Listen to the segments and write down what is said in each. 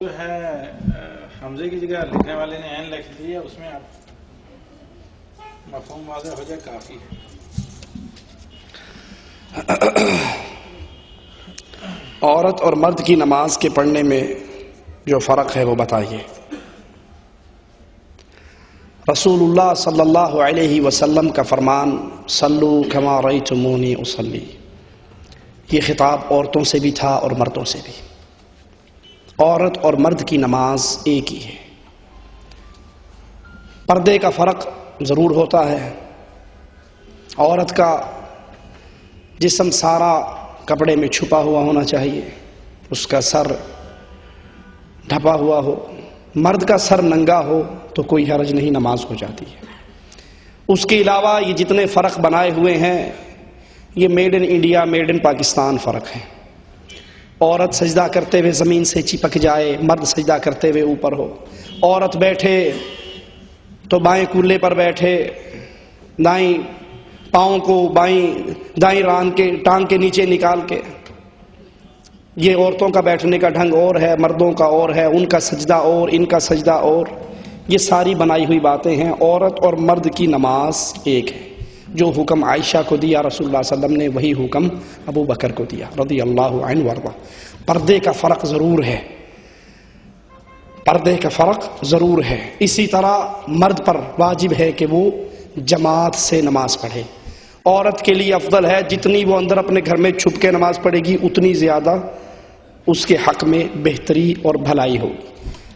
جو ہے حمزے کی جگہ لکھنے والے نے عین لکھ دی ہے، اس میں آپ مفہوم واضح ہو جائے کافی ہے۔ عورت اور مرد کی نماز کے پڑھنے میں جو فرق ہے وہ بتائیے۔ رسول اللہ صلی اللہ علیہ وسلم کا فرمان صلو کما رأیتمونی اصلی، یہ خطاب عورتوں سے بھی تھا اور مردوں سے بھی۔ عورت اور مرد کی نماز ایک ہی ہے، پردے کا فرق ضرور ہوتا ہے۔ عورت کا جسم سارا کپڑے میں چھپا ہوا ہونا چاہیے، اس کا سر ڈھپا ہوا ہو۔ مرد کا سر ننگا ہو تو کوئی حرج نہیں، نماز ہو جاتی ہے۔ اس کے علاوہ یہ جتنے فرق بنائے ہوئے ہیں یہ made in India, made in Pakistan فرق ہے۔ عورت سجدہ کرتے ہوئے زمین سے چپک جائے، مرد سجدہ کرتے ہوئے اوپر ہو۔ عورت بیٹھے تو بائیں کولے پر بیٹھے، دائیں پاؤں کو دائیں ٹانگ کے نیچے نکال کے۔ یہ عورتوں کا بیٹھنے کا ڈھنگ اور ہے، مردوں کا اور ہے، ان کا سجدہ اور، ان کا سجدہ اور۔ یہ ساری بنائی ہوئی باتیں ہیں۔ عورت اور مرد کی نماز ایک ہے۔ جو حکم عائشہ کو دیا رسول اللہ صلی اللہ علیہ وسلم نے، وہی حکم ابو بکر کو دیا رضی اللہ عنہ وارضہ۔ پردے کا فرق ضرور ہے، پردے کا فرق ضرور ہے۔ اسی طرح مرد پر واجب ہے کہ وہ جماعت سے نماز پڑھے۔ عورت کے لیے افضل ہے جتنی وہ اندر اپنے گھر میں چھپ کے نماز پڑھے گی اتنی زیادہ اس کے حق میں بہتری اور بھلائی ہوگی۔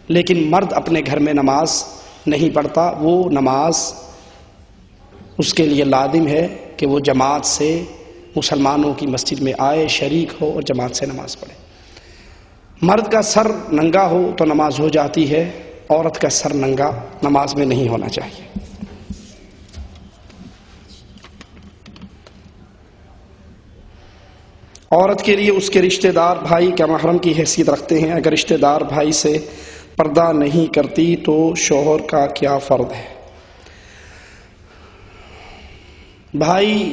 لیکن مرد اپنے گھر میں نماز نہیں پڑھتا، وہ نماز اس کے لیے لازم ہے کہ وہ جماعت سے مسلمانوں کی مسجد میں آئے، شریک ہو اور جماعت سے نماز پڑھے۔ مرد کا سر ننگا ہو تو نماز ہو جاتی ہے، عورت کا سر ننگا نماز میں نہیں ہونا چاہیے۔ عورت کے لیے اس کے رشتہ دار بھائی کیا محرم کی حیثیت رکھتے ہیں؟ اگر رشتہ دار بھائی سے پردہ نہیں کرتی تو شوہر کا کیا فرض ہے؟ بھائی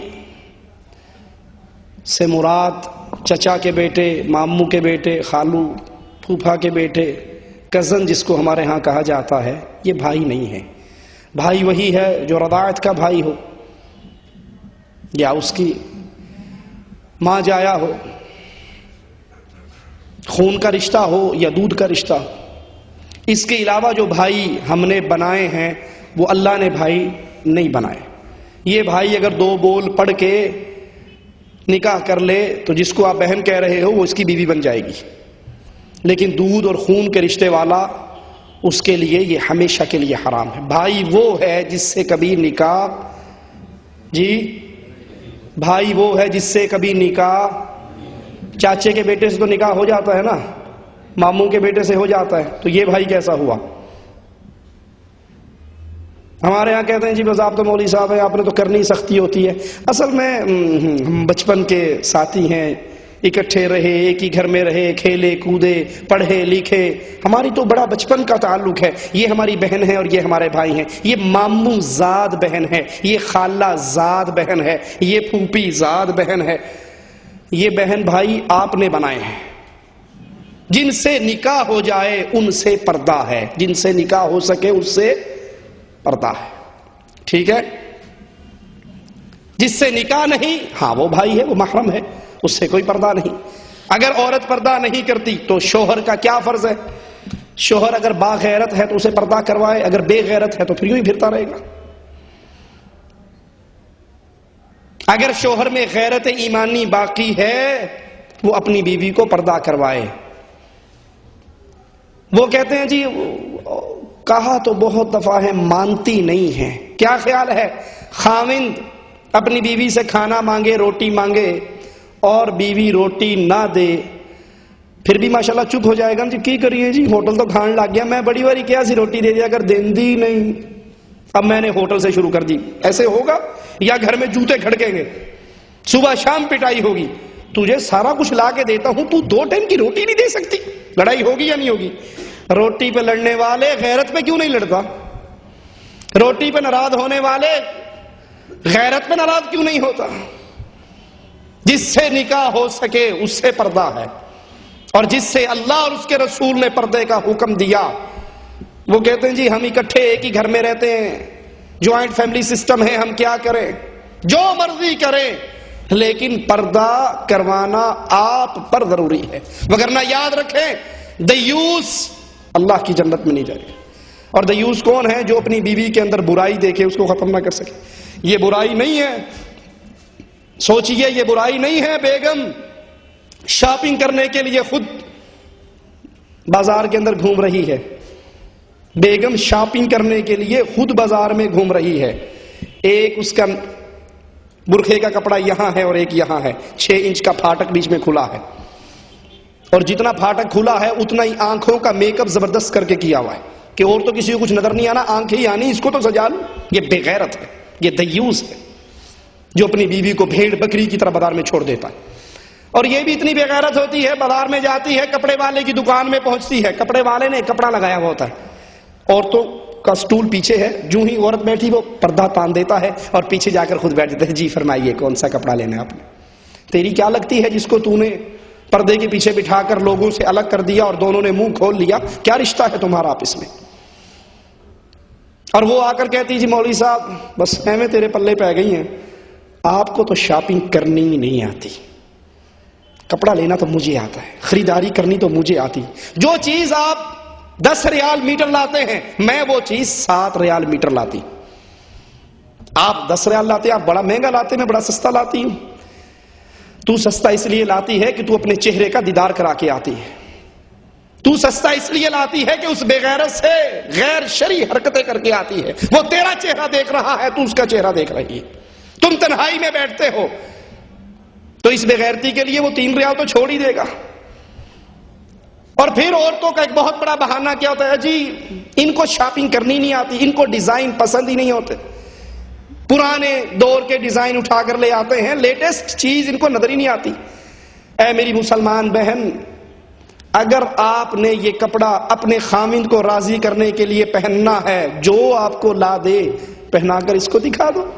سے مراد چچا کے بیٹے، ماموں کے بیٹے، خالو پھوپھا کے بیٹے، کزن جس کو ہمارے ہاں کہا جاتا ہے، یہ بھائی نہیں ہے۔ بھائی وہی ہے جو رضاعت کا بھائی ہو، یا اس کی ماں جایا ہو، خون کا رشتہ ہو یا دودھ کا رشتہ ہو۔ اس کے علاوہ جو بھائی ہم نے بنائے ہیں وہ اللہ نے بھائی نہیں بنائے۔ یہ بھائی اگر دو بول پڑھ کے نکاح کر لے تو جس کو آپ بہن کہہ رہے ہو وہ اس کی بیوی بن جائے گی، لیکن دودھ اور خون کے رشتے والا اس کے لیے یہ ہمیشہ کے لیے حرام ہے۔ بھائی وہ ہے جس سے کبھی نکاح بھائی وہ ہے جس سے کبھی نکاح، چاچے کے بیٹے سے تو نکاح ہو جاتا ہے نا، ماموں کے بیٹے سے ہو جاتا ہے، تو یہ بھائی کیسا ہوا؟ ہمارے ہاں کہتے ہیں جی بس آپ تو مولوی صاحب ہیں، آپ نے تو کرنی سختی ہوتی ہے۔ اصل میں ہم بچپن کے ساتھی ہیں، اکٹھے رہے، ایک ہی گھر میں رہے، کھیلے کودے، پڑھے لکھے، ہماری تو بڑا بچپن کا تعلق ہے۔ یہ ہماری بہن ہے اور یہ ہمارے بھائی ہیں۔ یہ ماموں زاد بہن ہے، یہ خالہ زاد بہن ہے، یہ پھوپھی زاد بہن ہے۔ یہ بہن بھائی آپ نے بنائے ہیں۔ جن سے نکاح ہو جائے ان سے پردہ ہے، جن سے نکاح ہو سکے اس سے پردہ ہے، ٹھیک ہے؟ جس سے نکاح نہیں، ہاں وہ بھائی ہے، وہ محرم ہے، اس سے کوئی پردہ نہیں۔ اگر عورت پردہ نہیں کرتی تو شوہر کا کیا فرض ہے؟ شوہر اگر باغیرت ہے تو اسے پردہ کروائے، اگر بے غیرت ہے تو پھر یوں ہی پھرتا رہے گا۔ اگر شوہر میں غیرت ایمانی باقی ہے وہ اپنی بیوی کو پردہ کروائے۔ وہ کہتے ہیں جی کہا تو بہت دفعہ ہے، مانتی نہیں ہے۔ کیا خیال ہے؟ خاوند اپنی بیوی سے کھانا مانگے، روٹی مانگے اور بیوی روٹی نہ دے، پھر بھی ماشاءاللہ چپ ہو جائے گا جی کی کریے جی ہوٹل تو کھان لگ گیا، میں بڑی باری کیا سی روٹی دے دیا اگر دیندی نہیں، اب میں نے ہوٹل سے شروع کر دی۔ ایسے ہوگا؟ یا گھر میں جوتے کھڑکیں گے، صبح شام پٹائی ہوگی، تجھے سارا کچھ لا کے دیتا ہوں، تو 2 ٹائم کی روٹی نہیں دے سکتی؟ لڑائی ہوگی یا نہیں ہوگی؟ روٹی پہ لڑنے والے غیرت پہ کیوں نہیں لڑتا؟ روٹی پہ ناراض ہونے والے غیرت پہ ناراض کیوں نہیں ہوتا؟ جس سے نکاح ہو سکے اس سے پردہ ہے۔ اور جس سے اللہ اور اس کے رسول نے پردے کا حکم دیا، وہ کہتے ہیں جی ہم اکٹھے ایک ہی گھر میں رہتے ہیں، جوائنٹ فیملی سسٹم ہے، ہم کیا کریں، جو مرضی کریں، لیکن پردہ کروانا آپ پر ضروری ہے، وگرنہ یاد رکھیں دیوس اللہ کی جنت میں نہیں جائے گا۔ اور دیوس کون ہے؟ جو اپنی بیوی کے اندر برائی دیکھے اس کو ختم نہ کر سکے۔ یہ برائی نہیں ہے، سوچئے یہ برائی نہیں ہے، بیگم شاپنگ کرنے کے لیے خود بازار کے اندر گھوم رہی ہے، بیگم شاپنگ کرنے کے لیے خود بازار میں گھوم رہی ہے، ایک اس کا برقعے کا کپڑا یہاں ہے اور ایک یہاں ہے، 6 انچ کا پھاٹک بیچ میں کھلا ہے، اور جتنا پھاٹک کھلا ہے اتنا ہی آنکھوں کا میک اپ زبردست کر کے کیا ہوا ہے کہ اور تو کسی کو کچھ نظر نہیں آنا، آنکھیں ہی آنی، اس کو تو سجا لوں۔ یہ بے غیرت ہے، یہ دیوس ہے جو اپنی بیوی کو بھیڑ بکری کی طرح بازار میں چھوڑ دیتا ہے۔ اور یہ بھی اتنی بے غیرت ہوتی ہے، بازار میں جاتی ہے، کپڑے والے کی دکان میں پہنچتی ہے، کپڑے والے نے کپڑا لگایا ہوا ہوتا ہے، عورتوں کا سٹول پیچھے ہے، جو ہی عورت بیٹھی وہ پردہ تان دیتا ہے اور پیچھے جا کر خود بیٹھ جاتا ہے، جی فرمائیے کون سا کپڑا لینا ہے آپ نے؟ تیری کیا لگتی ہے جس کو تو نے پردے کے پیچھے بٹھا کر لوگوں سے الگ کر دیا اور دونوں نے منہ کھول لیا؟ کیا رشتہ ہے تمہارا آپس میں؟ اور وہ آ کر کہتی جی مولوی صاحب بس میں تیرے پلے پہ گئی ہیں، آپ کو تو شاپنگ کرنی ہی نہیں آتی، کپڑا لینا تو مجھے آتا ہے، خریداری کرنی تو مجھے آتی، جو چیز آپ 10 ریال میٹر لاتے ہیں میں وہ چیز 7 ریال میٹر لاتی، آپ 10 ریال لاتے ہیں، آپ بڑا مہنگا لاتے، میں بڑا سستا لاتی ہوں، تو سستا اس لیے لاتی ہے کہ تو اپنے چہرے کا دیدار کرا کے آتی ہے، تو سستا اس لیے لاتی ہے کہ اس بے غیرت سے غیر شرعی حرکتیں کر کے آتی ہے، وہ تیرا چہرہ دیکھ رہا ہے، تو اس کا چہرہ دیکھ رہی ہے، تم تنہائی میں بیٹھتے ہو تو اس بے غیرتی کے لیے وہ 3 ریال تو چھوڑ ہی دے گا۔ اور پھر عورتوں کا ایک بہت بڑا بہانہ کیا ہوتا ہے، جی ان کو شاپنگ کرنی نہیں آتی، ان کو ڈیزائن پسند ہی نہیں ہوتے، پرانے دور کے ڈیزائن اٹھا کر لے آتے ہیں، لیٹسٹ چیز ان کو نظر ہی نہیں آتی۔ اے میری مسلمان بہن، اگر آپ نے یہ کپڑا اپنے خامند کو راضی کرنے کے لیے پہننا ہے، جو آپ کو لا دے پہنا کر اس کو دکھا دو۔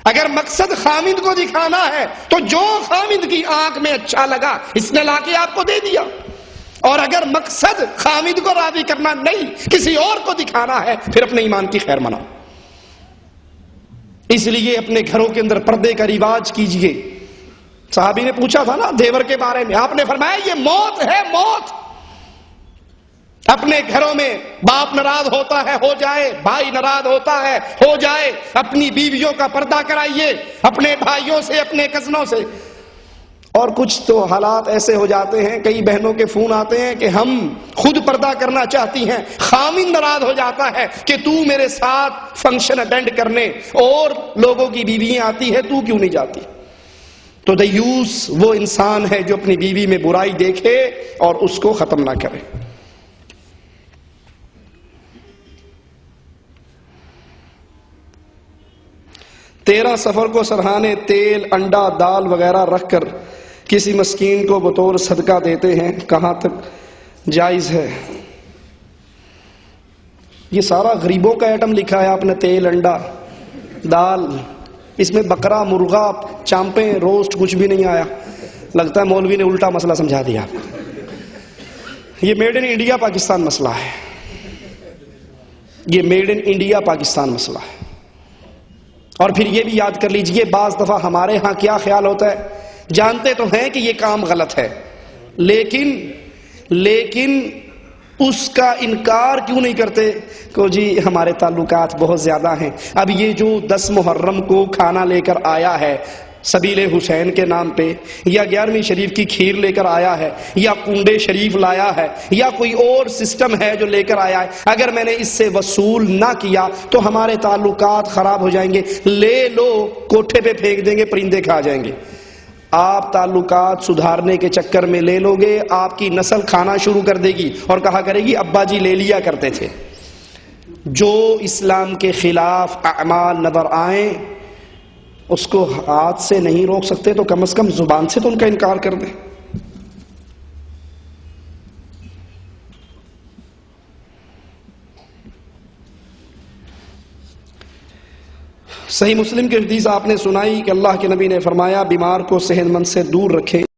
اگر مقصد خامند کو دکھانا ہے تو جو خامند کی آنکھ میں اچھا لگا اس نے لا کے آپ کو دے دیا، اور اگر مقصد خامند کو راضی کرنا نہیں، کسی اور کو دکھانا ہے، پھر اپنے ایمان کی خیر مناؤ۔ اس لیے اپنے گھروں کے اندر پردے کا رواج کیجئے۔ صحابی نے پوچھا تھا نا دیور کے بارے میں، آپ نے فرمایا یہ موت ہے، موت۔ اپنے گھروں میں باپ ناراض ہوتا ہے، ہو جائے، بھائی ناراض ہوتا ہے، ہو جائے، اپنی بیویوں کا پردہ کرائیے، اپنے بھائیوں سے، اپنے کزنوں سے۔ اور کچھ تو حالات ایسے ہو جاتے ہیں، کئی بہنوں کے فون آتے ہیں کہ ہم خود پردہ کرنا چاہتی ہیں، خامند ناراض ہو جاتا ہے کہ تو میرے ساتھ فنکشن اٹینڈ کرنے اور لوگوں کی بیویاں آتی ہے، تو کیوں نہیں جاتی؟ تو دیوس وہ انسان ہے جو اپنی بیوی میں برائی دیکھے اور اس کو ختم نہ کرے۔ تیرہ سفر کو سرہانے تیل، انڈا، دال وغیرہ رکھ کر کسی مسکین کو بطور صدقہ دیتے ہیں، کہاں تک جائز ہے؟ یہ سارا غریبوں کا ایٹم لکھا ہے آپ نے، تیل، انڈا، دال، اس میں بکرا، مرغا، چامپیں، روسٹ کچھ بھی نہیں آیا۔ لگتا ہے مولوی نے الٹا مسئلہ سمجھا دیا آپ کو۔ یہ میڈ ان انڈیا پاکستان مسئلہ ہے، یہ میڈ ان انڈیا پاکستان مسئلہ ہے۔ اور پھر یہ بھی یاد کر لیجئے، بعض دفعہ ہمارے ہاں کیا خیال ہوتا ہے، جانتے تو ہیں کہ یہ کام غلط ہے، لیکن اس کا انکار کیوں نہیں کرتے کہ جی ہمارے تعلقات بہت زیادہ ہیں۔ اب یہ جو 10 محرم کو کھانا لے کر آیا ہے سبیل حسین کے نام پہ، یا 11ویں شریف کی کھیر لے کر آیا ہے، یا کنڈے شریف لایا ہے، یا کوئی اور سسٹم ہے جو لے کر آیا ہے، اگر میں نے اس سے وصول نہ کیا تو ہمارے تعلقات خراب ہو جائیں گے، لے لو، کوٹھے پہ پھینک دیں گے، پرندے کھا جائیں گے۔ آپ تعلقات سدھارنے کے چکر میں لے لو گے، آپ کی نسل کھانا شروع کر دے گی اور کہا کرے گی ابا جی لے لیا کرتے تھے۔ جو اسلام کے خلاف اعمال نظر آئیں اس کو ہاتھ سے نہیں روک سکتے تو کم از کم زبان سے تو ان کا انکار کر دیں۔ صحیح مسلم کی حدیث آپ نے سنائی کہ اللہ کے نبی نے فرمایا بیمار کو صحت مند سے دور رکھیں۔